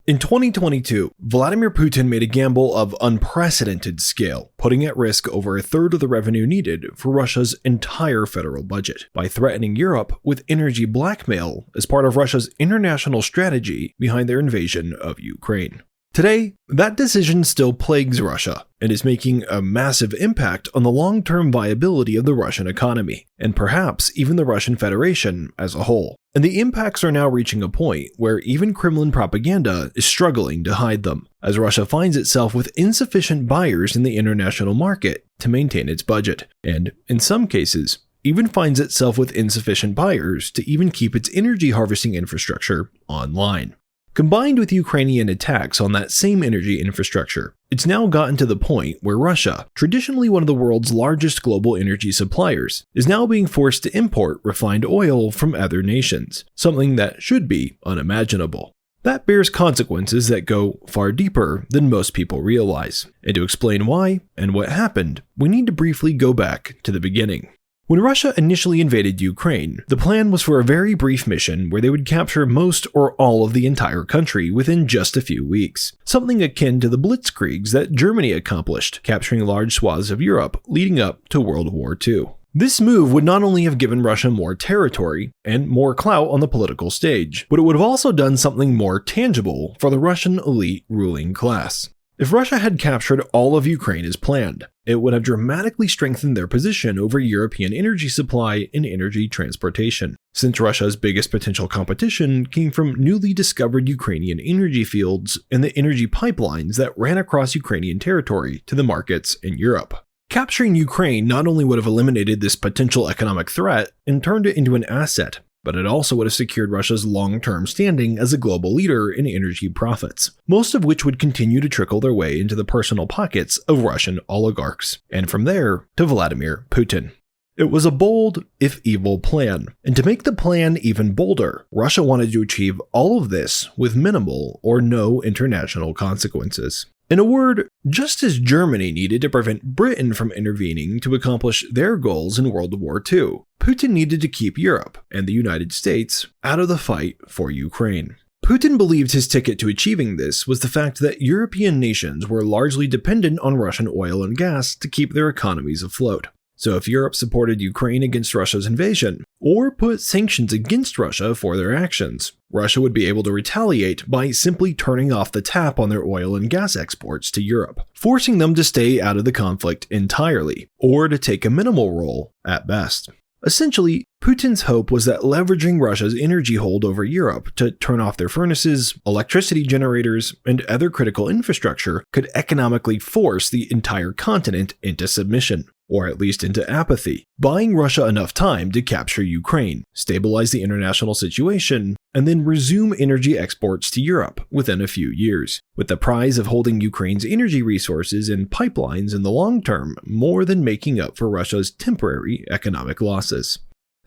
In 2022, Vladimir Putin made a gamble of unprecedented scale, putting at risk over a third of the revenue needed for Russia's entire federal budget by threatening Europe with energy blackmail as part of Russia's international strategy behind their invasion of Ukraine. Today, that decision still plagues Russia and is making a massive impact on the long-term viability of the Russian economy, and perhaps even the Russian Federation as a whole. And the impacts are now reaching a point where even Kremlin propaganda is struggling to hide them, as Russia finds itself with insufficient buyers in the international market to maintain its budget, and, in some cases, even finds itself with insufficient buyers to even keep its energy harvesting infrastructure online. Combined with Ukrainian attacks on that same energy infrastructure, it's now gotten to the point where Russia, traditionally one of the world's largest global energy suppliers, is now being forced to import refined oil from other nations, something that should be unimaginable. That bears consequences that go far deeper than most people realize. And to explain why and what happened, we need to briefly go back to the beginning. When Russia initially invaded Ukraine, the plan was for a very brief mission where they would capture most or all of the entire country within just a few weeks, something akin to the blitzkriegs that Germany accomplished, capturing large swaths of Europe leading up to World War II. This move would not only have given Russia more territory and more clout on the political stage, but it would have also done something more tangible for the Russian elite ruling class. If Russia had captured all of Ukraine as planned, it would have dramatically strengthened their position over European energy supply and energy transportation, since Russia's biggest potential competition came from newly discovered Ukrainian energy fields and the energy pipelines that ran across Ukrainian territory to the markets in Europe. Capturing Ukraine not only would have eliminated this potential economic threat and turned it into an asset, but it also would have secured Russia's long-term standing as a global leader in energy profits, most of which would continue to trickle their way into the personal pockets of Russian oligarchs, and from there to Vladimir Putin. It was a bold, if evil, plan, and to make the plan even bolder, Russia wanted to achieve all of this with minimal or no international consequences. In a word, just as Germany needed to prevent Britain from intervening to accomplish their goals in World War II, Putin needed to keep Europe and the United States out of the fight for Ukraine. Putin believed his ticket to achieving this was the fact that European nations were largely dependent on Russian oil and gas to keep their economies afloat. So if Europe supported Ukraine against Russia's invasion, or put sanctions against Russia for their actions, Russia would be able to retaliate by simply turning off the tap on their oil and gas exports to Europe, forcing them to stay out of the conflict entirely, or to take a minimal role at best. Essentially, Putin's hope was that leveraging Russia's energy hold over Europe to turn off their furnaces, electricity generators, and other critical infrastructure could economically force the entire continent into submission, or at least into apathy, buying Russia enough time to capture Ukraine, stabilize the international situation, and then resume energy exports to Europe within a few years, with the prize of holding Ukraine's energy resources and pipelines in the long term more than making up for Russia's temporary economic losses.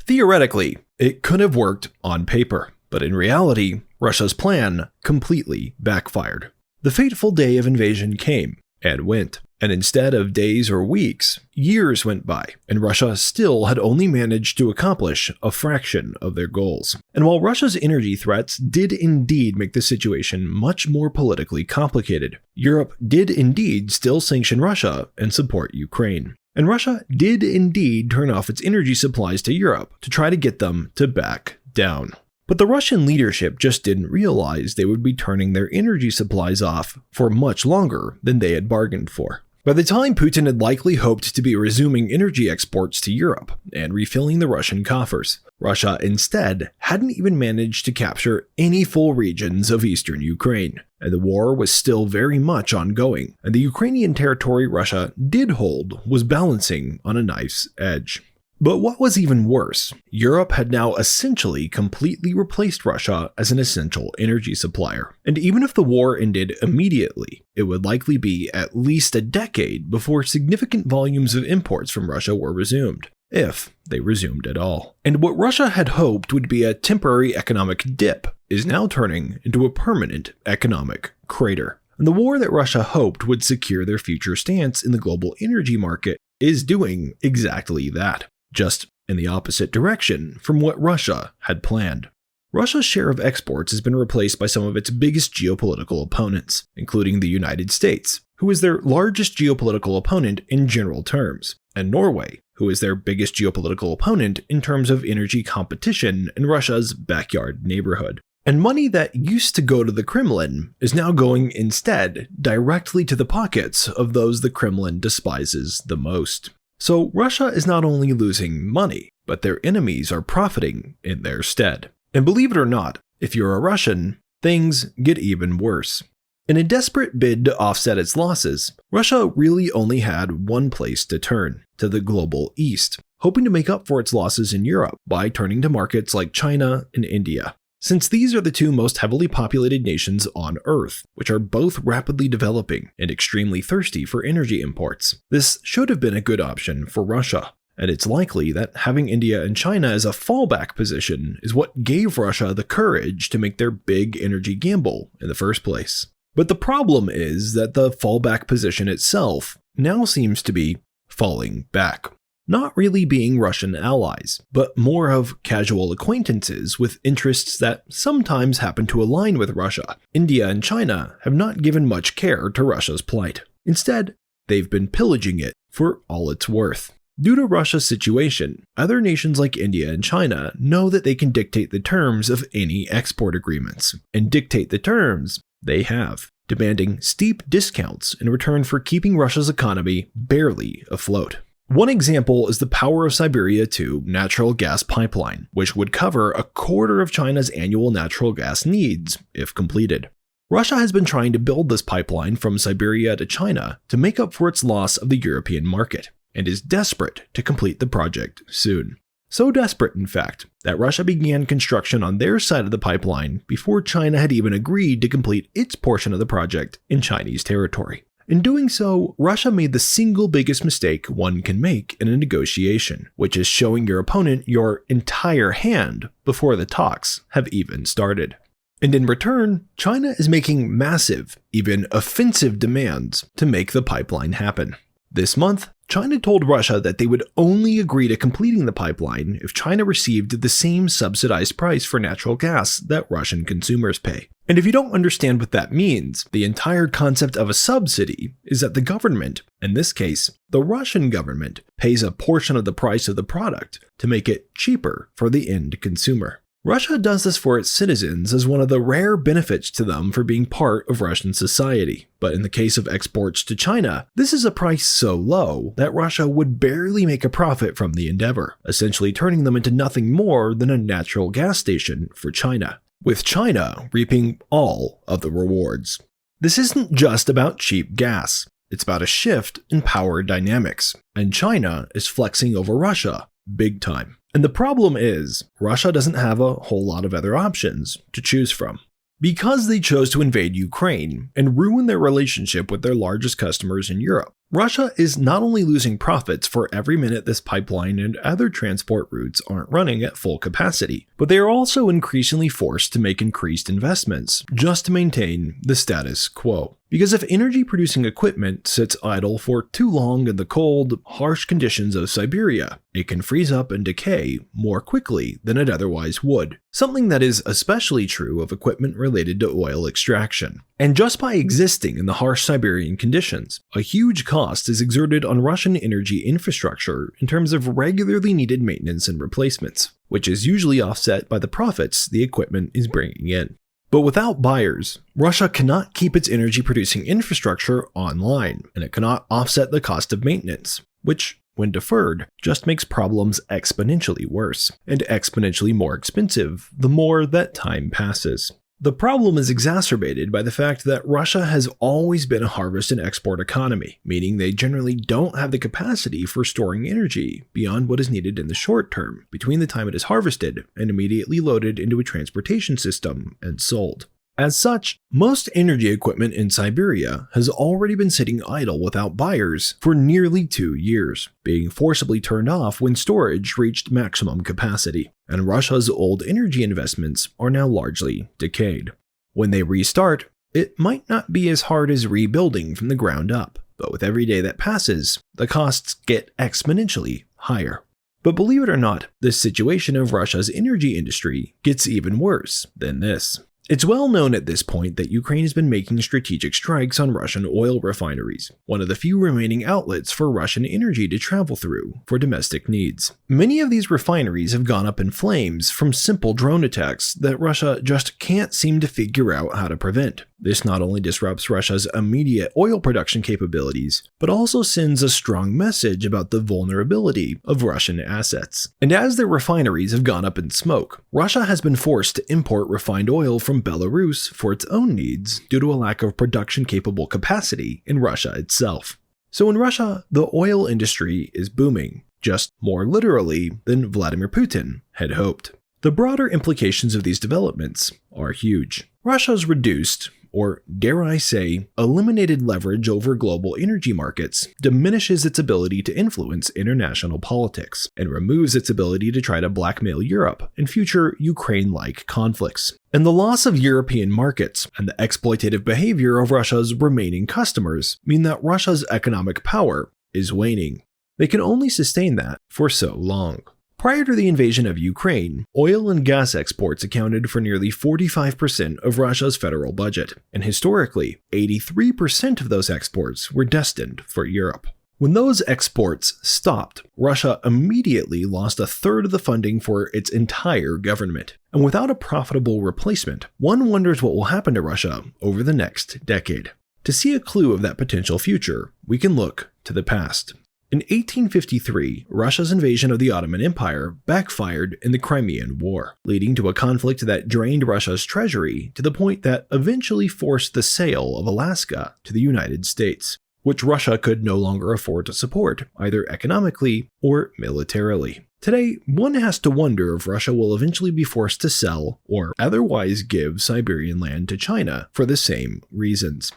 Theoretically, it could have worked on paper, but in reality, Russia's plan completely backfired. The fateful day of invasion came and went, and instead of days or weeks, years went by, and Russia still had only managed to accomplish a fraction of their goals. And while Russia's energy threats did indeed make the situation much more politically complicated, Europe did indeed still sanction Russia and support Ukraine. And Russia did indeed turn off its energy supplies to Europe to try to get them to back down. But the Russian leadership just didn't realize they would be turning their energy supplies off for much longer than they had bargained for. By the time Putin had likely hoped to be resuming energy exports to Europe and refilling the Russian coffers, Russia instead hadn't even managed to capture any full regions of eastern Ukraine, and the war was still very much ongoing, and the Ukrainian territory Russia did hold was balancing on a knife's edge. But what was even worse, Europe had now essentially completely replaced Russia as an essential energy supplier. And even if the war ended immediately, it would likely be at least a decade before significant volumes of imports from Russia were resumed, if they resumed at all. And what Russia had hoped would be a temporary economic dip is now turning into a permanent economic crater. And the war that Russia hoped would secure their future stance in the global energy market is doing exactly that, just in the opposite direction from what Russia had planned. Russia's share of exports has been replaced by some of its biggest geopolitical opponents, including the United States, who is their largest geopolitical opponent in general terms, and Norway, who is their biggest geopolitical opponent in terms of energy competition in Russia's backyard neighborhood. And money that used to go to the Kremlin is now going instead directly to the pockets of those the Kremlin despises the most. So Russia is not only losing money, but their enemies are profiting in their stead. And believe it or not, if you're a Russian, things get even worse. In a desperate bid to offset its losses, Russia really only had one place to turn, to the global east, hoping to make up for its losses in Europe by turning to markets like China and India. Since these are the two most heavily populated nations on Earth, which are both rapidly developing and extremely thirsty for energy imports, this should have been a good option for Russia. And it's likely that having India and China as a fallback position is what gave Russia the courage to make their big energy gamble in the first place. But the problem is that the fallback position itself now seems to be falling back. Not really being Russian allies, but more of casual acquaintances with interests that sometimes happen to align with Russia. India and China have not given much care to Russia's plight. Instead, they've been pillaging it for all it's worth. Due to Russia's situation, other nations like India and China know that they can dictate the terms of any export agreements, and dictate the terms they have, demanding steep discounts in return for keeping Russia's economy barely afloat. One example is the Power of Siberia 2 natural gas pipeline, which would cover a quarter of China's annual natural gas needs if completed. Russia has been trying to build this pipeline from Siberia to China to make up for its loss of the European market, and is desperate to complete the project soon. So desperate, in fact, that Russia began construction on their side of the pipeline before China had even agreed to complete its portion of the project in Chinese territory. In doing so, Russia made the single biggest mistake one can make in a negotiation, which is showing your opponent your entire hand before the talks have even started. And in return, China is making massive, even offensive demands to make the pipeline happen. This month, China told Russia that they would only agree to completing the pipeline if China received the same subsidized price for natural gas that Russian consumers pay. And if you don't understand what that means, the entire concept of a subsidy is that the government, in this case, the Russian government, pays a portion of the price of the product to make it cheaper for the end consumer. Russia does this for its citizens as one of the rare benefits to them for being part of Russian society. But in the case of exports to China, this is a price so low that Russia would barely make a profit from the endeavor, essentially turning them into nothing more than a natural gas station for China, with China reaping all of the rewards. This isn't just about cheap gas. It's about a shift in power dynamics, and China is flexing over Russia big time. And the problem is, Russia doesn't have a whole lot of other options to choose from. Because they chose to invade Ukraine and ruin their relationship with their largest customers in Europe, Russia is not only losing profits for every minute this pipeline and other transport routes aren't running at full capacity, but they are also increasingly forced to make increased investments just to maintain the status quo. Because if energy-producing equipment sits idle for too long in the cold, harsh conditions of Siberia, it can freeze up and decay more quickly than it otherwise would, something that is especially true of equipment related to oil extraction. And just by existing in the harsh Siberian conditions, a huge cost is exerted on Russian energy infrastructure in terms of regularly needed maintenance and replacements, which is usually offset by the profits the equipment is bringing in. But without buyers, Russia cannot keep its energy-producing infrastructure online, and it cannot offset the cost of maintenance, which, when deferred, just makes problems exponentially worse, and exponentially more expensive the more that time passes. The problem is exacerbated by the fact that Russia has always been a harvest and export economy, meaning they generally don't have the capacity for storing energy beyond what is needed in the short term, between the time it is harvested and immediately loaded into a transportation system and sold. As such, most energy equipment in Siberia has already been sitting idle without buyers for nearly 2 years, being forcibly turned off when storage reached maximum capacity, and Russia's old energy investments are now largely decayed. When they restart, it might not be as hard as rebuilding from the ground up, but with every day that passes, the costs get exponentially higher. But believe it or not, the situation of Russia's energy industry gets even worse than this. It's well known at this point that Ukraine has been making strategic strikes on Russian oil refineries, one of the few remaining outlets for Russian energy to travel through for domestic needs. Many of these refineries have gone up in flames from simple drone attacks that Russia just can't seem to figure out how to prevent. This not only disrupts Russia's immediate oil production capabilities, but also sends a strong message about the vulnerability of Russian assets. And as their refineries have gone up in smoke, Russia has been forced to import refined oil from Belarus for its own needs due to a lack of production-capable capacity in Russia itself. So in Russia, the oil industry is booming, just more literally than Vladimir Putin had hoped. The broader implications of these developments are huge. Russia's reduced, or dare I say, eliminated leverage over global energy markets diminishes its ability to influence international politics and removes its ability to try to blackmail Europe in future Ukraine-like conflicts. And the loss of European markets and the exploitative behavior of Russia's remaining customers mean that Russia's economic power is waning. They can only sustain that for so long. Prior to the invasion of Ukraine, oil and gas exports accounted for nearly 45% of Russia's federal budget, and historically, 83% of those exports were destined for Europe. When those exports stopped, Russia immediately lost a third of the funding for its entire government. And without a profitable replacement, one wonders what will happen to Russia over the next decade. To see a clue of that potential future, we can look to the past. In 1853, Russia's invasion of the Ottoman Empire backfired in the Crimean War, leading to a conflict that drained Russia's treasury to the point that eventually forced the sale of Alaska to the United States, which Russia could no longer afford to support, either economically or militarily. Today, one has to wonder if Russia will eventually be forced to sell or otherwise give Siberian land to China for the same reasons.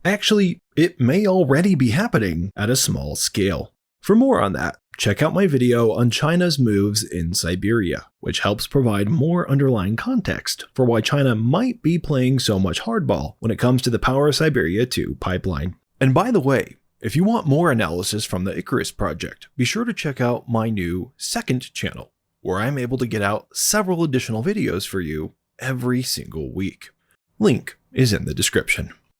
Actually, it may already be happening at a small scale. For more on that, check out my video on China's moves in Siberia, which helps provide more underlying context for why China might be playing so much hardball when it comes to the Power of Siberia 2 pipeline. And by the way, if you want more analysis from the Icarus project, be sure to check out my new second channel, where I'm able to get out several additional videos for you every single week. Link is in the description.